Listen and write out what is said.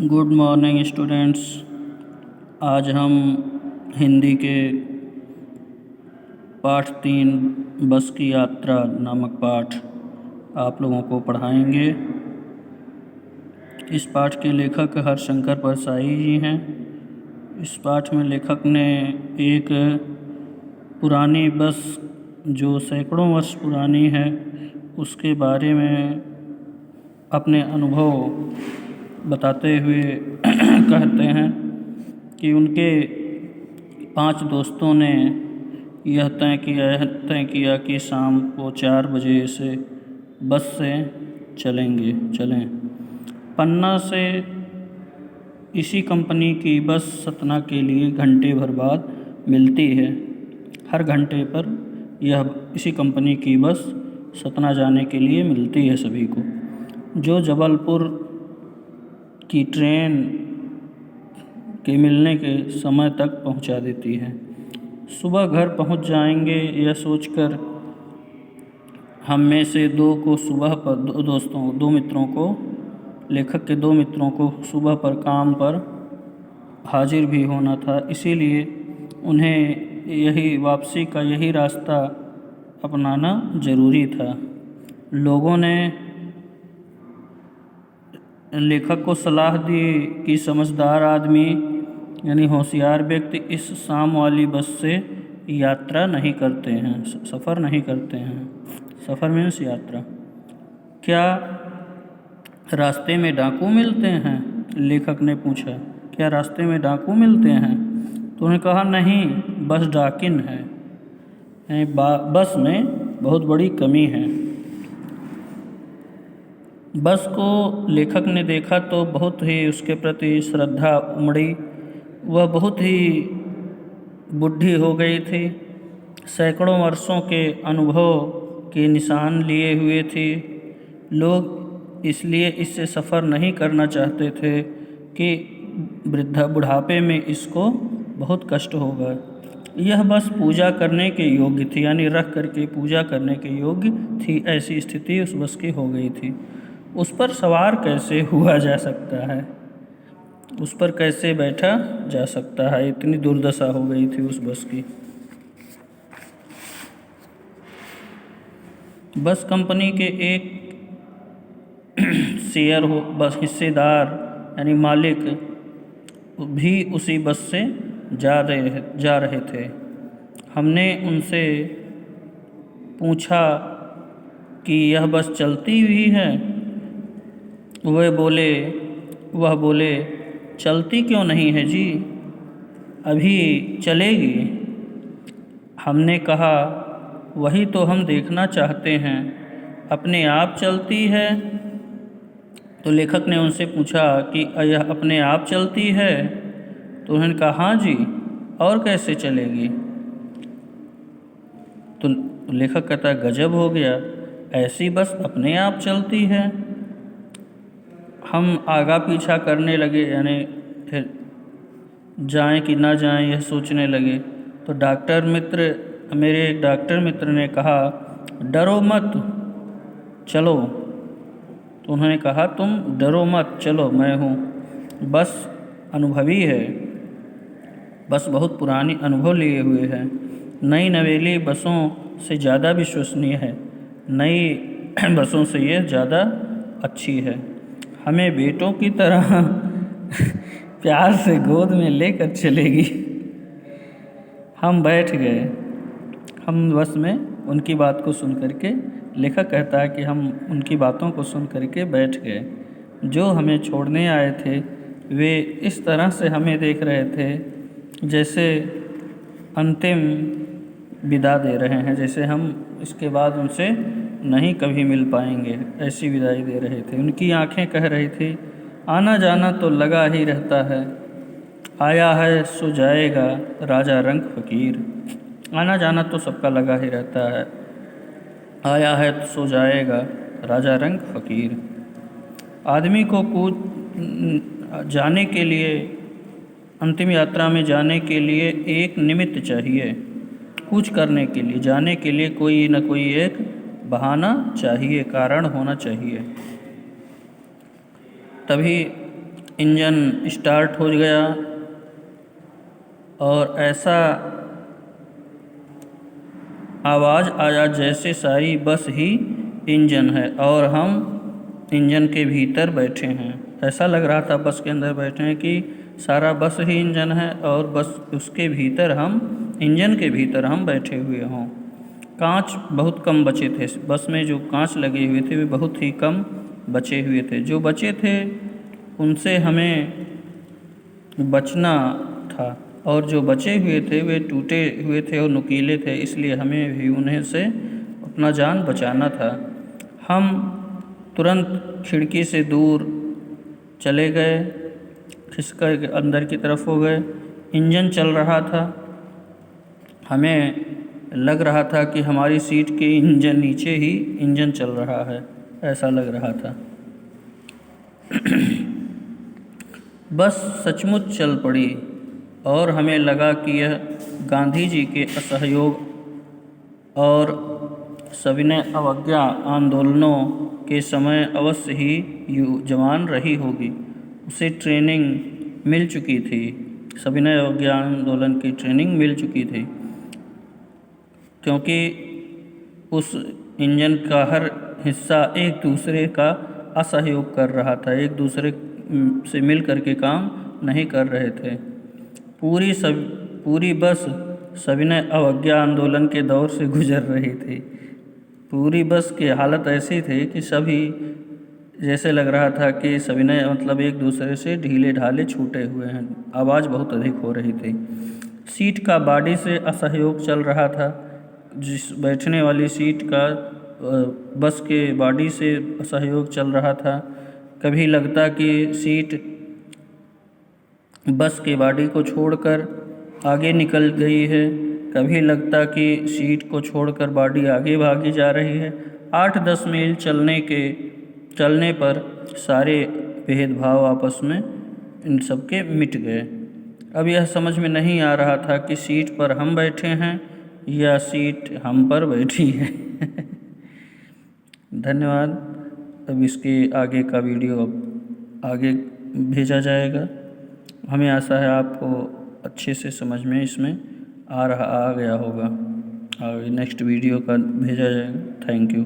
Good morning students. आज हम हिंदी के पाठ 3 बस की यात्रा नामक पाठ आप लोगों को पढ़ाएंगे। इस पाठ के लेखक हरशंकर परसाई जी हैं। इस पाठ में लेखक ने एक पुरानी बस जो सैकड़ों वर्ष पुरानी है उसके बारे में अपने अनुभव बताते हुए कहते हैं कि उनके 5 दोस्तों ने यह तय किया कि शाम को 4 बजे से बस से चलें। पन्ना से इसी कंपनी की बस सतना के लिए घंटे भर बाद मिलती है। हर घंटे पर यह इसी कंपनी की बस सतना जाने के लिए मिलती है सभी को, जो जबलपुर की ट्रेन के मिलने के समय तक पहुंचा देती है। सुबह घर पहुंच जाएंगे यह सोचकर हम में से लेखक के 2 मित्रों को सुबह पर काम पर हाजिर भी होना था, इसीलिए उन्हें वापसी का यही रास्ता अपनाना ज़रूरी था। लोगों ने लेखक को सलाह दी कि समझदार आदमी यानी होशियार व्यक्ति इस शाम वाली बस से यात्रा नहीं करते हैं, सफ़र नहीं करते हैं। सफ़र मीन्स यात्रा। क्या रास्ते में डाकू मिलते हैं? लेखक ने पूछा। क्या रास्ते में डाकू मिलते हैं? तो उन्होंने कहा नहीं, बस डाकिन है, बस में बहुत बड़ी कमी है। बस को लेखक ने देखा तो बहुत ही उसके प्रति श्रद्धा उमड़ी। वह बहुत ही बुढ़ी हो गई थी, सैकड़ों वर्षों के अनुभव के निशान लिए हुए थी। लोग इसलिए इससे सफ़र नहीं करना चाहते थे कि बुढ़ापे में इसको बहुत कष्ट होगा। यह बस पूजा करने के योग्य थी, यानी रख करके पूजा करने के योग्य थी। ऐसी स्थिति उस बस की हो गई थी। उस पर सवार कैसे हुआ जा सकता है, उस पर कैसे बैठा जा सकता है, इतनी दुर्दशा हो गई थी उस बस की। बस कंपनी के एक बस हिस्सेदार यानी मालिक भी उसी बस से जा रहे थे। हमने उनसे पूछा कि यह बस चलती हुई है? वह बोले चलती क्यों नहीं है जी, अभी चलेगी। हमने कहा वही तो हम देखना चाहते हैं, अपने आप चलती है? तो लेखक ने उनसे पूछा कि यह अपने आप चलती है? तो उन्होंने कहा हाँ जी, और कैसे चलेगी? तो लेखक कहता गजब हो गया, ऐसी बस अपने आप चलती है। हम आगा पीछा करने लगे, यानी फिर जाएं कि ना जाएं यह सोचने लगे। तो मेरे एक डॉक्टर मित्र ने कहा डरो मत, चलो। तो उन्होंने कहा तुम डरो मत, चलो, मैं हूँ। बस अनुभवी है, बस बहुत पुरानी अनुभव लिए हुए है, नई नवेली बसों से ज़्यादा विश्वसनीय है, नई बसों से ये ज़्यादा अच्छी है, हमें बेटों की तरह प्यार से गोद में लेकर चलेगी। हम बैठ गए। हम बस में उनकी बात को सुन करके, लेखक कहता है कि हम उनकी बातों को सुन करके बैठ गए। जो हमें छोड़ने आए थे वे इस तरह से हमें देख रहे थे जैसे अंतिम विदा दे रहे हैं, जैसे हम इसके बाद उनसे नहीं कभी मिल पाएंगे, ऐसी विदाई दे रहे थे। उनकी आंखें कह रही थी आना जाना तो लगा ही रहता है, आया है सो जाएगा राजा रंग फकीर। आना जाना तो सबका लगा ही रहता है, आया है तो सो जाएगा राजा रंग फकीर। आदमी को जाने के लिए, अंतिम यात्रा में जाने के लिए एक निमित्त चाहिए, कुछ करने के लिए, जाने के लिए कोई न कोई एक बहाना चाहिए, कारण होना चाहिए। तभी इंजन स्टार्ट हो गया और ऐसा आवाज़ आया जैसे सारी बस ही इंजन है और हम इंजन के भीतर बैठे हैं। ऐसा लग रहा था बस के अंदर बैठे हैं कि सारा बस ही इंजन है और बस उसके भीतर हम इंजन के भीतर हम बैठे हुए हों। कांच बहुत कम बचे थे बस में, जो कांच लगे हुए थे वे बहुत ही कम बचे हुए थे। जो बचे थे उनसे हमें बचना था और जो बचे हुए थे वे टूटे हुए थे और नुकीले थे, इसलिए हमें भी उन्हें से अपना जान बचाना था। हम तुरंत खिड़की से दूर चले गए, खिसक अंदर की तरफ हो गए। इंजन चल रहा था, हमें लग रहा था कि हमारी सीट के इंजन नीचे ही इंजन चल रहा है, ऐसा लग रहा था। बस सचमुच चल पड़ी और हमें लगा कि यह गांधी जी के असहयोग और सविनय अवज्ञा आंदोलनों के समय अवश्य ही जवान रही होगी। उसे ट्रेनिंग मिल चुकी थी, सविनय अवज्ञा आंदोलन की ट्रेनिंग मिल चुकी थी, क्योंकि उस इंजन का हर हिस्सा एक दूसरे का असहयोग कर रहा था, एक दूसरे से मिल कर के काम नहीं कर रहे थे। पूरी बस सविनय अवज्ञा आंदोलन के दौर से गुजर रही थी। पूरी बस की हालत ऐसी थी कि सभी जैसे लग रहा था कि सविनय मतलब एक दूसरे से ढीले ढाले छूटे हुए हैं। आवाज़ बहुत अधिक हो रही थी। सीट का बॉडी से असहयोग चल रहा था, जिस बैठने वाली सीट का बस के बॉडी से असहयोग चल रहा था। कभी लगता कि सीट बस के बॉडी को छोड़कर आगे निकल गई है, कभी लगता कि सीट को छोड़कर बॉडी आगे भागी जा रही है। 8-10 मील चलने पर सारे भेदभाव आपस में इन सब के मिट गए। अब यह समझ में नहीं आ रहा था कि सीट पर हम बैठे हैं या सीट हम पर बैठी है। धन्यवाद। अब इसके आगे का वीडियो अब आगे भेजा जाएगा। हमें आशा है आपको अच्छे से समझ में इसमें आ गया होगा और नेक्स्ट वीडियो का भेजा जाएगा। Thank you.